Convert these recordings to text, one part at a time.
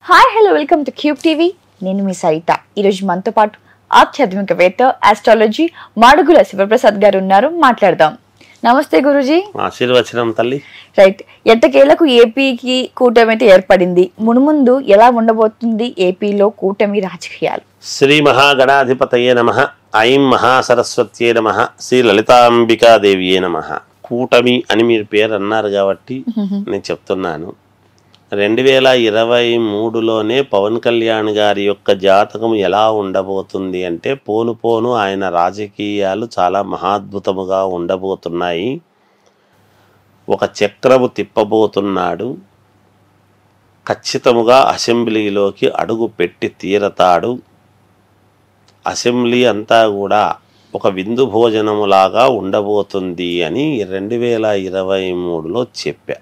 Hi hello welcome to cube TV. నేను మీ సరిత. ఈరోజు మనతో పాటు ఆధ్యాత్మికవేత్త ఆస్ట్రాలజీ మాడుగుల శివప్రసాద్ గారు ఉన్నారు. మాట్లాడదాం. నమస్తే గురూజీ. ఆశీర్వచనం తల్లి. రైట్, ఎట్టకేలకు ఏపీకి కూటమి అయితే ఏర్పడింది. మునుముందు ఎలా ఉండబోతుంది ఏపీలో కూటమి రాజకీయాలు? శ్రీ మహాగణాధిపతయే నమః. ఐం మహాసరస్వత్యే నమః. శ్రీ లలితాంబికాదేవియే నమః. కూటమి అని మీరు పేరు అన్నారు కాబట్టి నేను చెప్తున్నాను. 2023లోనే పవన్ కళ్యాణ్ గారి యొక్క జాతకం ఎలా ఉండబోతుంది అంటే పోను పోను ఆయన రాజకీయాలు చాలా మహాద్భుతముగా ఉండబోతున్నాయి. ఒక చక్రము తిప్పబోతున్నాడు. ఖచ్చితముగా అసెంబ్లీలోకి అడుగు పెట్టి తీరతాడు. అసెంబ్లీ అంతా కూడా ఒక విందు భోజనములాగా ఉండబోతుంది అని 2023లో చెప్పా.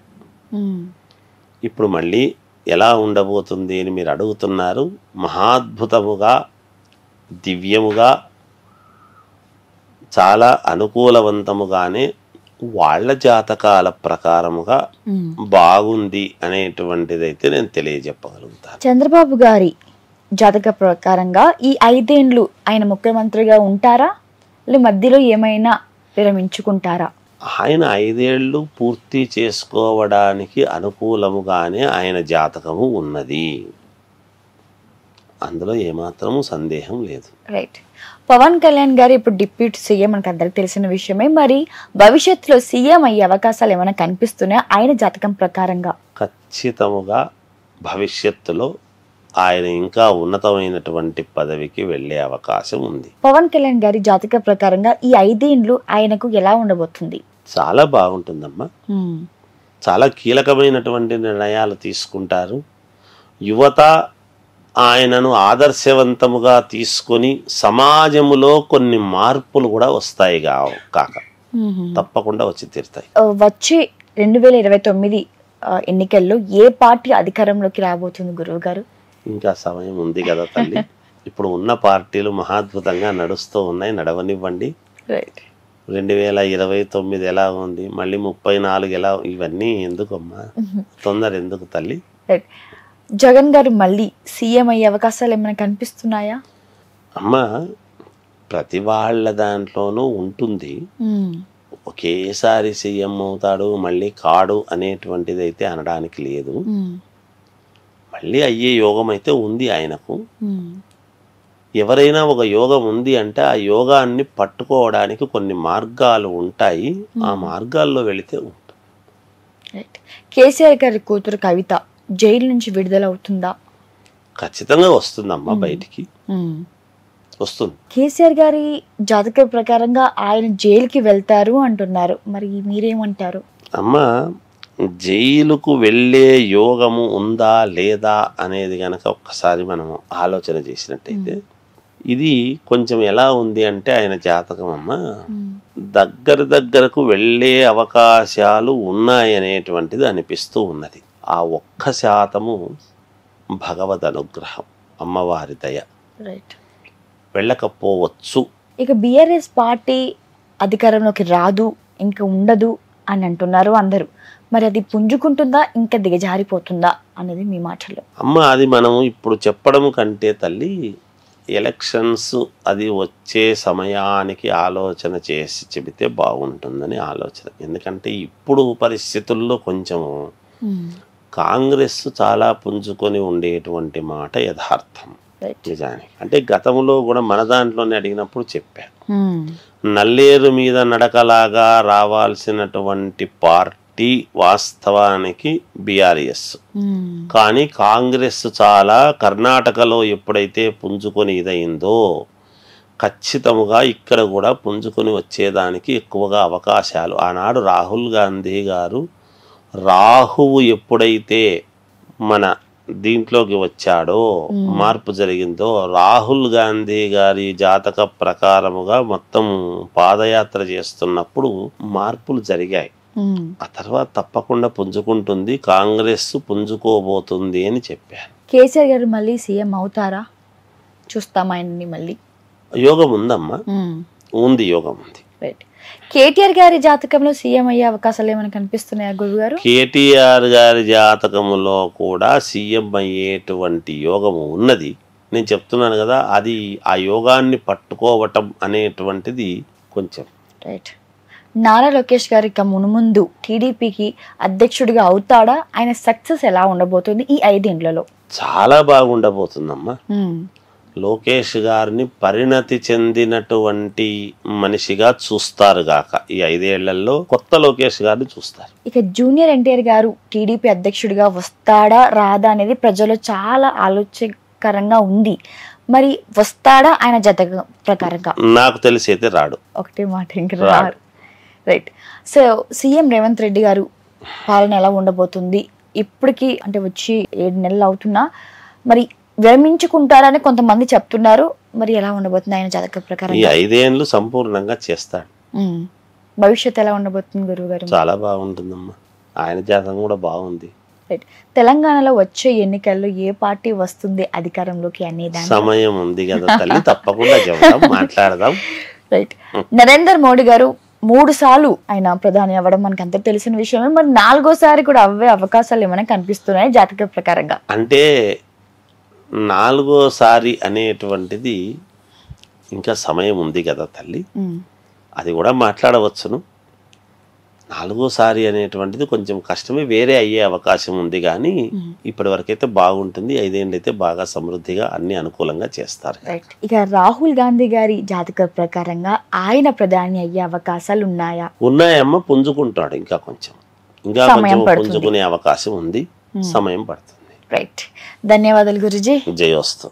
ఇప్పుడు మళ్ళీ ఎలా ఉండబోతుంది అని మీరు అడుగుతున్నారు. మహాద్భుతముగా, దివ్యముగా, చాలా అనుకూలవంతముగానే వాళ్ళ జాతకాల ప్రకారముగా బాగుంది అనేటువంటిదైతే నేను తెలియజెప్పగలుగుతాను. చంద్రబాబు గారి జాతక ప్రకారంగా ఈ 5 ఏళ్ళు ఆయన ముఖ్యమంత్రిగా ఉంటారా, లేదా మధ్యలో ఏమైనా విరమించుకుంటారా? ఆయన 5 ఏళ్ళు పూర్తి చేసుకోవడానికి అనుకూలముగానే ఆయన జాతకము ఉన్నది. అందులో ఏమాత్రము సందేహం లేదు. రైట్. పవన్ కళ్యాణ్ గారు ఇప్పుడు డిప్యూటీ సీఎం మనకు అందరికి తెలిసిన విషయమే. మరి భవిష్యత్తులో సీఎం అయ్యే అవకాశాలు ఏమైనా కనిపిస్తున్నాయా ఆయన జాతకం ప్రకారంగా? ఖచ్చితముగా భవిష్యత్తులో ఆయన ఇంకా ఉన్నతమైనటువంటి పదవికి వెళ్ళే అవకాశం ఉంది. పవన్ కళ్యాణ్ గారి జాతక ప్రకారంగా ఈ 5 ఏళ్ళు ఆయనకు ఎలా ఉండబోతుంది? చాలా బాగుంటుందమ్మా. చాలా కీలకమైనటువంటి నిర్ణయాలు తీసుకుంటారు. యువత ఆయనను ఆదర్శవంతముగా తీసుకొని సమాజములో కొన్ని మార్పులు కూడా వస్తాయి కాక తప్పకుండా వచ్చి తీరుతాయి. వచ్చే 2029 ఎన్నికల్లో ఏ పార్టీ అధికారంలోకి రాబోతుంది గురువు గారు? ఇంకా సమయం ఉంది కదా తల్లి. ఇప్పుడు ఉన్న పార్టీలు మహాద్భుతంగా నడుస్తూ ఉన్నాయి, నడవనివ్వండి. 2029 ఎలా ఉంది, మళ్ళీ 34 ఎలా, ఇవన్నీ ఎందుకమ్మా, తొందర ఎందుకు తల్లి? జగన్ గారు మళ్ళీ సీఎం అయ్యే అవకాశాలు ఏమైనా కనిపిస్తున్నాయా? అమ్మా, ప్రతి వాళ్ళ దాంట్లోనూ ఉంటుంది. ఒకేసారి సీఎం అవుతాడు మళ్ళీ కాడు అనేటువంటిది అయితే అనడానికి లేదు. మళ్ళీ అయ్యే యోగం అయితే ఉంది ఆయనకు. ఎవరైనా ఒక యోగం ఉంది అంటే ఆ యోగాన్ని పట్టుకోవడానికి కొన్ని మార్గాలు ఉంటాయి. ఆ మార్గాల్లో వెళితే ఉంటుంది. కేసీఆర్ గారి కూతురు కవిత జైలు నుంచి విడుదల అవుతుందా? ఖచ్చితంగా వస్తుందమ్మా, బయటికి వస్తుంది. కేసీఆర్ గారి జాతక ప్రకారంగా ఆయన జైలుకి వెళ్తారు అంటున్నారు. మరి మీరేమంటారు? అమ్మా, జైలుకు వెళ్ళే యోగము ఉందా లేదా అనేది గనక ఒక్కసారి మనం ఆలోచన చేసినట్టయితే ఇది కొంచెం ఎలా ఉంది అంటే ఆయన జాతకం అమ్మ దగ్గరకు వెళ్ళే అవకాశాలు ఉన్నాయనేటువంటిది అనిపిస్తూ ఉన్నది. ఆ 1% భగవద్ అనుగ్రహం, అమ్మవారి దయ. వెళ్ళకపోవచ్చు. ఇక బీఆర్ఎస్ పార్టీ అధికారంలోకి రాదు, ఇంకా ఉండదు అని అంటున్నారు అందరూ. మరి అది పుంజుకుంటుందా, ఇంకా దిగజారిపోతుందా అనేది మీ మాటల్లో? అమ్మ, అది మనం ఇప్పుడు చెప్పడం కంటే తల్లి, ఎలక్షన్స్ అది వచ్చే సమయానికి ఆలోచన చేసి చెబితే బాగుంటుందని ఆలోచన. ఎందుకంటే ఇప్పుడు పరిస్థితుల్లో కొంచెము కాంగ్రెస్ చాలా పుంజుకొని ఉండేటువంటి మాట యథార్థం. నిజానికి అంటే గతంలో కూడా మన దాంట్లోనే అడిగినప్పుడు చెప్పా, నల్లేరు మీద నడకలాగా రావాల్సినటువంటి పార్టీ వాస్తవానికి బీఆర్ఎస్. కానీ కాంగ్రెస్ చాలా కర్ణాటకలో ఎప్పుడైతే పుంజుకొని ఇదైందో ఖచ్చితముగా ఇక్కడ కూడా పుంజుకొని వచ్చేదానికి ఎక్కువగా అవకాశాలు. ఆనాడు రాహుల్ గాంధీ గారు, రాహువు ఎప్పుడైతే మన దీంట్లోకి వచ్చాడో, మార్పు జరిగిందో, రాహుల్ గాంధీ గారి జాతక ప్రకారముగా మొత్తం పాదయాత్ర చేస్తున్నప్పుడు మార్పులు జరిగాయి. ఆ తర్వాత తప్పకుండా పుంజుకుంటుంది, కాంగ్రెస్ పుంజుకోబోతుంది అని చెప్పాను. కేసీఆర్ గారు మళ్ళీ సీఎం అవుతారా? చూస్తాం ఆయన్ని మళ్ళీ. యోగం ఉందమ్మా, ఉంది, యోగం ఉంది. కేటీఆర్ గారి జాతకంలో సీఎం అయ్యే అవకాశాలు ఏమైనా కనిపిస్తున్నాయా గురుగారు? కేటీఆర్ గారి జాతకంలో కూడా సీఎం అయ్యేటువంటి యోగము ఉన్నది. నేను చెప్తున్నాను కదా, అది ఆ యోగాన్ని పట్టుకోవటం అనేటువంటిది కొంచెం రైట్. నారా లోకేష్ గారి ఇక మునుముందు టీడీపీకి అధ్యక్షుడిగా అవుతాడా? ఆయన సక్సెస్ ఎలా ఉండబోతుంది ఈ 5 ఏళ్లలో? చాలా బాగుండబోతుందమ్మా. లోకేష్ గారిని పరిణతి చెందినటువంటి మనిషిగా చూస్తారు గాక ఈ 5 ఏళ్లలో కొత్త లోకేష్ గారిని చూస్తారు. ఇక జూనియర్ ఎన్టీఆర్ గారు టీడీపీ అధ్యక్షుడిగా వస్తాడా రాదా అనేది ప్రజల్లో చాలా ఆలోచనకరంగా ఉంది. మరి వస్తాడా ఆయన జాతకం ప్రకారంగా? నాకు తెలిసి అయితే రాడు. ఒకటే మాట, ఇంకా రాడు. Right. So CM Revanth Reddy గారు పాలన ఎలా ఉండబోతుంది? ఇప్పటికి అంటే వచ్చి 7 నెలలు అవుతున్నా మరి విరమించుకుంటారని కొంతమంది చెప్తున్నారు. మరి ఎలా ఉండబోతుంది ఆయన జాతక ప్రకారం? ఈ 5 ఏళ్ళు సంపూర్ణంగా చేస్తాడు. భవిష్యత్తు ఎలా ఉండబోతుంది గురువు గారు? చాలా బాగుంటుందమ్మా. ఆయన జాతకం కూడా బాగుంది. రైట్. తెలంగాణలో వచ్చే ఎన్నికల్లో ఏ పార్టీ వస్తుంది అధికారంలోకి అనేది సమయం ఉంది కదా తల్లి, తప్పకుండా చెప్తాం, మాట్లాడదాం. రైట్. నరేంద్ర మోడీ గారు 3 సార్లు ఆయన ప్రధాని అవ్వడం మనకు అంత తెలిసిన విషయమే. మరి 4వ సారి కూడా అవ్వే అవకాశాలు ఏమైనా కనిపిస్తున్నాయి జాతక ప్రకారంగా? అంటే 4వసారి అనేటువంటిది ఇంకా సమయం ఉంది కదా తల్లి, అది కూడా మాట్లాడవచ్చును. 4వసారి అనేటువంటిది కొంచెం కష్టమే, వేరే అయ్యే అవకాశం ఉంది. కానీ ఇప్పటి వరకైతే బాగుంటుంది. 5 ఏళ్ళు అయితే బాగా సమృద్ధిగా అన్ని అనుకూలంగా చేస్తారు. ఇక రాహుల్ గాంధీ గారి జాతక ప్రకారంగా ఆయన ప్రధాని అయ్యే అవకాశాలు ఉన్నాయా? ఉన్నాయమ్మ, పుంజుకుంటాడు. ఇంకా కొంచెం పుంజుకునే అవకాశం ఉంది, సమయం పడుతుంది. రైట్. ధన్యవాదాలు గురుజీ. జయోస్తు.